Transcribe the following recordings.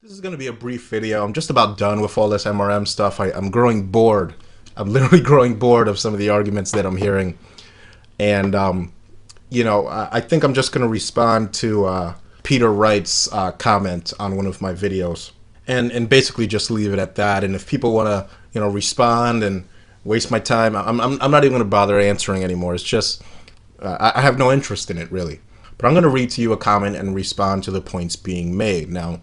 This is going to be a brief video. I'm just about done with all this MRM stuff. I'm growing bored. I'm literally growing bored of some of the arguments that I'm hearing. And, I think I'm just going to respond to Peter Wright's comment on one of my videos. And basically just leave it at that. And if people want to, respond and waste my time, I'm not even going to bother answering anymore. It's just, I have no interest in it, really. But I'm going to read to you a comment and respond to the points being made. Now,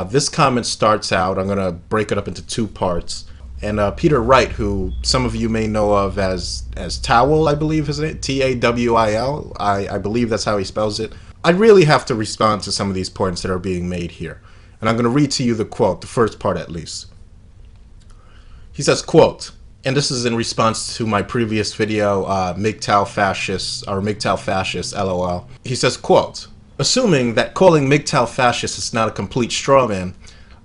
this comment starts out, I'm going to break it up into two parts. And Peter Wright, who some of you may know of as Towel, I believe, isn't it? Tawil. I believe that's how he spells it. I really have to respond to some of these points that are being made here. And I'm going to read to you the quote, the first part at least. He says, quote, and this is in response to my previous video, mgtow fascists, or mgtow fascists, LOL. He says, quote, assuming that calling mgtow fascist is not a complete straw man,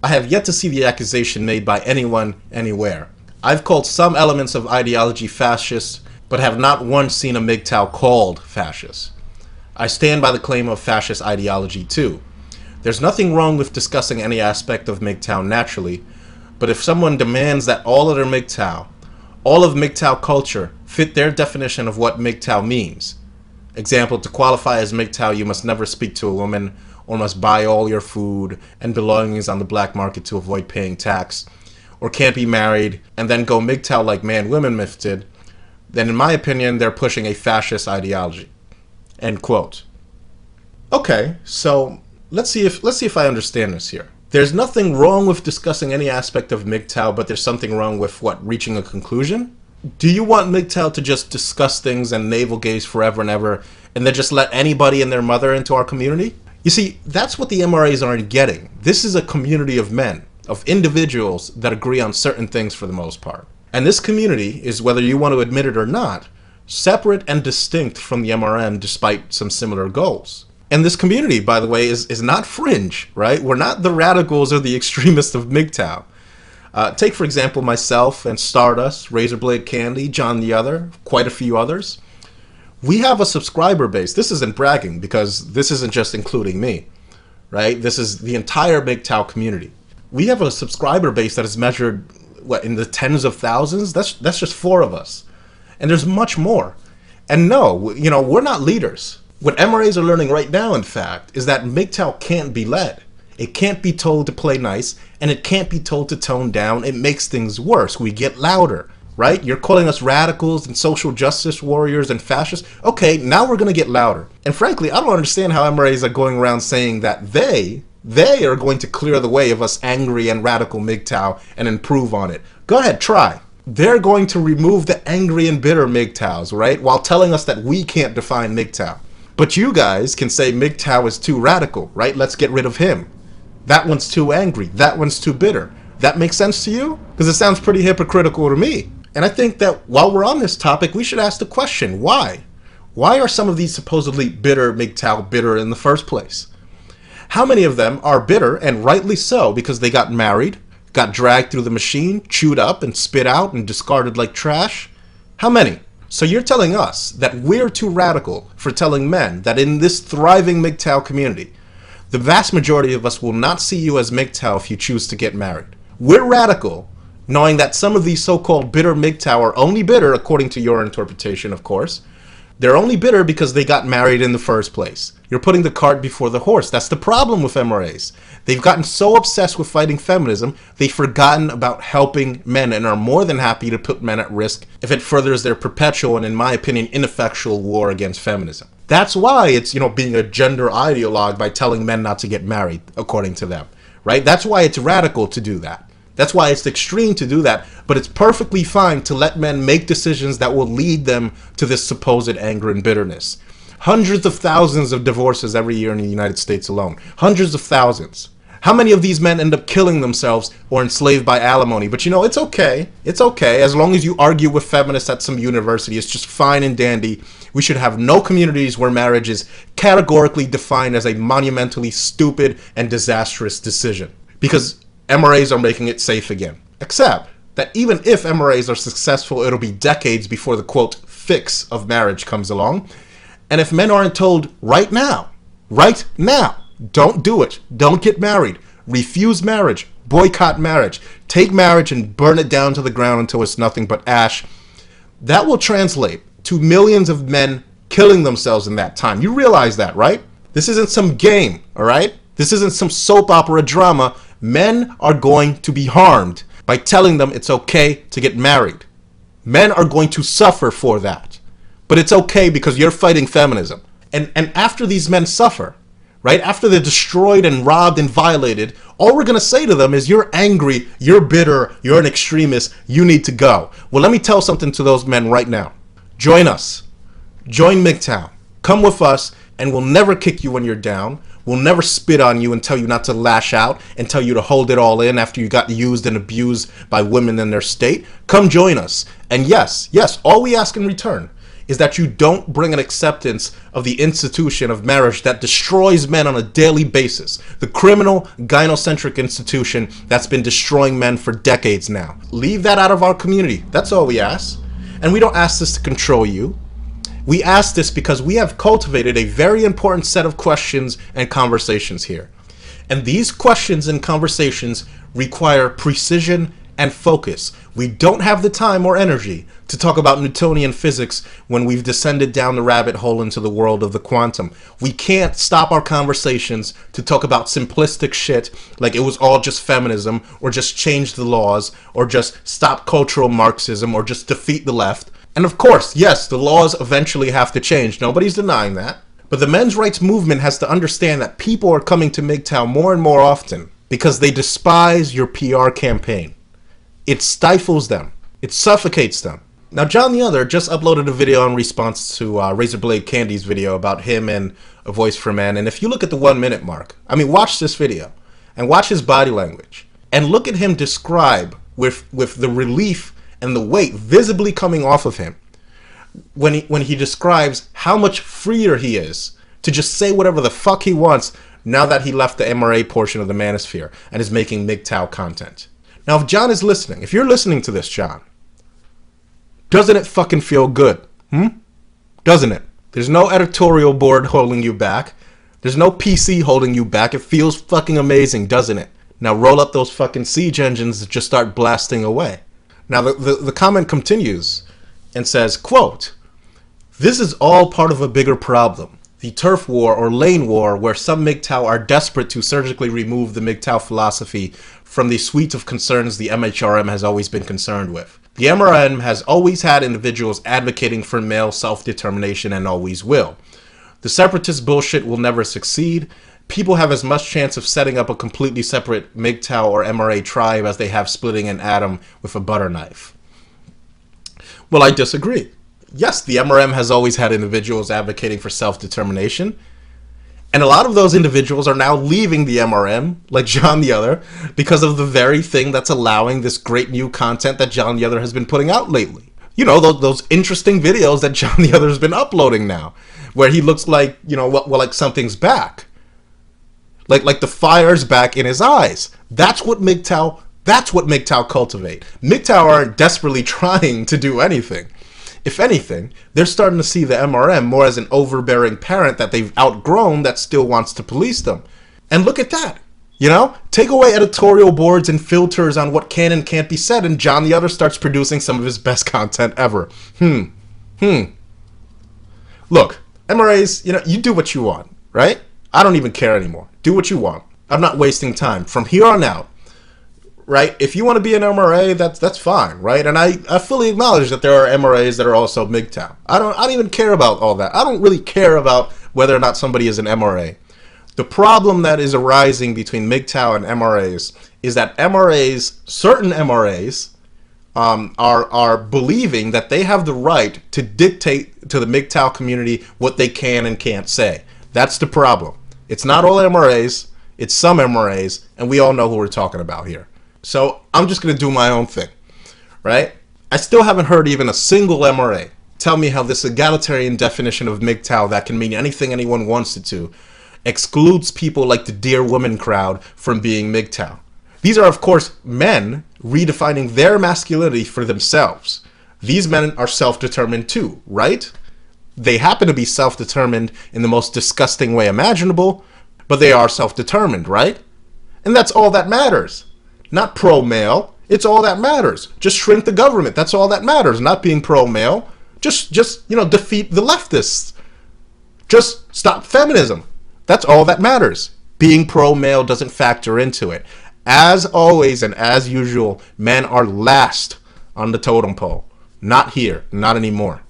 I have yet to see the accusation made by anyone, anywhere. I've called some elements of ideology fascist, but have not once seen a mgtow called fascist. I stand by the claim of fascist ideology too. There's nothing wrong with discussing any aspect of mgtow naturally, but if someone demands that all of MGTOW culture fit their definition of what MGTOW means. Example, to qualify as MGTOW, you must never speak to a woman or must buy all your food and belongings on the black market to avoid paying tax, or can't be married and then go MGTOW like man-women myth did, then in my opinion, they're pushing a fascist ideology. End quote. Okay, so let's see if I understand this here. There's nothing wrong with discussing any aspect of MGTOW, but there's something wrong with what? Reaching a conclusion? Do you want MGTOW to just discuss things and navel gaze forever and ever, and then just let anybody and their mother into our community? You see, that's what the MRAs aren't getting. This is a community of men, of individuals that agree on certain things for the most part. And this community is, whether you want to admit it or not, separate and distinct from the MRM despite some similar goals. And this community, by the way, is not fringe, right? We're not the radicals or the extremists of MGTOW. Take, for example, myself and Stardust, Razorblade Candy, John the Other, quite a few others. We have a subscriber base. This isn't bragging because this isn't just including me, right? This is the entire MGTOW community. We have a subscriber base that is measured, what, in the tens of thousands? That's just 4 of us. And there's much more. And no, we're not leaders. What MRAs are learning right now, in fact, is that MGTOW can't be led. It can't be told to play nice, and it can't be told to tone down. It makes things worse. We get louder, right? You're calling us radicals and social justice warriors and fascists. Okay, now we're going to get louder. And frankly, I don't understand how MRAs are going around saying that they are going to clear the way of us angry and radical MGTOW and improve on it. Go ahead, try. They're going to remove the angry and bitter MGTOWs, right? While telling us that we can't define MGTOW. But you guys can say MGTOW is too radical, right? Let's get rid of him. That one's too angry. That one's too bitter. That makes sense to you? Because it sounds pretty hypocritical to me. And I think that while we're on this topic, we should ask the question, why? Why are some of these supposedly bitter MGTOW bitter in the first place? How many of them are bitter, and rightly so, because they got married, got dragged through the machine, chewed up and spit out and discarded like trash? How many? So you're telling us that we're too radical for telling men that in this thriving MGTOW community, the vast majority of us will not see you as MGTOW if you choose to get married. We're radical, knowing that some of these so-called bitter MGTOW are only bitter, according to your interpretation, of course. They're only bitter because they got married in the first place. You're putting the cart before the horse. That's the problem with MRAs. They've gotten so obsessed with fighting feminism, they've forgotten about helping men and are more than happy to put men at risk if it furthers their perpetual and, in my opinion, ineffectual war against feminism. That's why it's, being a gender ideologue by telling men not to get married, according to them, right? That's why it's radical to do that. That's why it's extreme to do that, but it's perfectly fine to let men make decisions that will lead them to this supposed anger and bitterness. Hundreds of thousands of divorces every year in the United States alone. Hundreds of thousands. How many of these men end up killing themselves or enslaved by alimony? But it's okay. It's okay. As long as you argue with feminists at some university, it's just fine and dandy. We should have no communities where marriage is categorically defined as a monumentally stupid and disastrous decision. Because MRAs are making it safe again. Except that even if MRAs are successful, it'll be decades before the, quote, fix of marriage comes along. And if men aren't told right now, don't do it, don't get married, refuse marriage, boycott marriage, take marriage and burn it down to the ground until it's nothing but ash, that will translate to millions of men killing themselves in that time. You realize that, right? This isn't some game, all right? This isn't some soap opera drama. Men are going to be harmed by telling them it's okay to get married. Men are going to suffer for that. But it's okay because you're fighting feminism. And after these men suffer, right, after they're destroyed and robbed and violated, all we're going to say to them is, you're angry, you're bitter, you're an extremist, you need to go. Well, let me tell something to those men right now. Join us. Join mgtow. Come with us, and we'll never kick you when you're down. We'll never spit on you and tell you not to lash out and tell you to hold it all in after you got used and abused by women in their state. Come join us. And yes, all we ask in return is that you don't bring an acceptance of the institution of marriage that destroys men on a daily basis. The criminal, gynocentric institution that's been destroying men for decades now. Leave that out of our community. That's all we ask. And we don't ask this to control you. We ask this because we have cultivated a very important set of questions and conversations here. And these questions and conversations require precision and focus. We don't have the time or energy to talk about Newtonian physics when we've descended down the rabbit hole into the world of the quantum. We can't stop our conversations to talk about simplistic shit like it was all just feminism, or just change the laws, or just stop cultural Marxism, or just defeat the left. And of course, yes, the laws eventually have to change. Nobody's denying that. But the men's rights movement has to understand that people are coming to mgtow more and more often because they despise your PR campaign. It stifles them. It suffocates them. Now, John the Other just uploaded a video in response to Razorblade Candy's video about him and A Voice for Men. And if you look at the 1 minute mark, I mean, watch this video and watch his body language and look at him describe with the relief and the weight visibly coming off of him when he describes how much freer he is to just say whatever the fuck he wants now that he left the MRA portion of the manosphere and is making mgtow content. Now, if John is listening, if you're listening to this, John, doesn't it fucking feel good? Doesn't it? There's no editorial board holding you back. There's no PC holding you back. It feels fucking amazing, doesn't it? Now roll up those fucking siege engines and just start blasting away. Now the comment continues and says, quote, "This is all part of a bigger problem. The turf war or lane war, where some mgtow are desperate to surgically remove the mgtow philosophy from the suite of concerns the MHRM has always been concerned with. The MRM has always had individuals advocating for male self-determination and always will. The separatist bullshit will never succeed. People have as much chance of setting up a completely separate mgtow or MRA tribe as they have splitting an atom with a butter knife." Well, I disagree. Yes, the MRM has always had individuals advocating for self-determination. And a lot of those individuals are now leaving the MRM, like John the Other, because of the very thing that's allowing this great new content that John the Other has been putting out lately. You know, those interesting videos that John the Other has been uploading now, where he looks like, you know, well, like something's back. Like the fire's back in his eyes. That's what mgtow cultivate. mgtow aren't desperately trying to do anything. If anything, they're starting to see the MRM more as an overbearing parent that they've outgrown that still wants to police them. And look at that. You know, take away editorial boards and filters on what can and can't be said, and John the Other starts producing some of his best content ever. Look, MRAs, you know, you do what you want, right? I don't even care anymore. Do what you want. I'm not wasting time. From here on out, right? If you want to be an MRA, that's fine, right? And I fully acknowledge that there are MRAs that are also mgtow. I don't even care about all that. I don't really care about whether or not somebody is an MRA. The problem that is arising between mgtow and MRAs is that MRAs, certain MRAs, are believing that they have the right to dictate to the mgtow community what they can and can't say. That's the problem. It's not all MRAs, it's some MRAs, and we all know who we're talking about here. So I'm just going to do my own thing, right? I still haven't heard even a single MRA tell me how this egalitarian definition of mgtow that can mean anything anyone wants it to excludes people like the Dear Woman crowd from being mgtow. These are, of course, men redefining their masculinity for themselves. These men are self-determined too, right? They happen to be self-determined in the most disgusting way imaginable, but they are self-determined, right? And that's all that matters. Not pro-male. It's all that matters. Just shrink the government. That's all that matters. Not being pro-male. Just defeat the leftists. Just stop feminism. That's all that matters. Being pro-male doesn't factor into it. As always and as usual, men are last on the totem pole. Not here. Not anymore.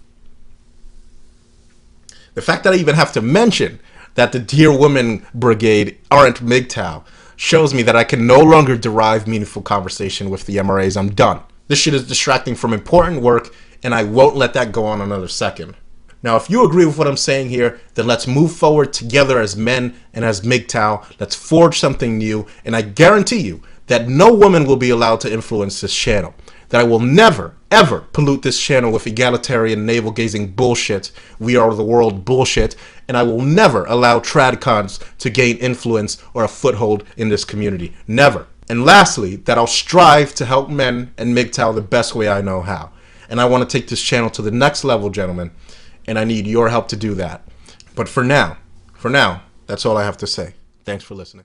The fact that I even have to mention that the Dear Woman Brigade aren't MGTOW shows me that I can no longer derive meaningful conversation with the MRAs. I'm done. This shit is distracting from important work, and I won't let that go on another second. Now, if you agree with what I'm saying here, then let's move forward together as men and as MGTOW. Let's forge something new, and I guarantee you that no woman will be allowed to influence this channel. That I will never, ever pollute this channel with egalitarian, navel-gazing bullshit, we are the world bullshit, and I will never allow tradcons to gain influence or a foothold in this community. Never. And lastly, that I'll strive to help men and MGTOW the best way I know how. And I want to take this channel to the next level, gentlemen, and I need your help to do that. But for now, that's all I have to say. Thanks for listening.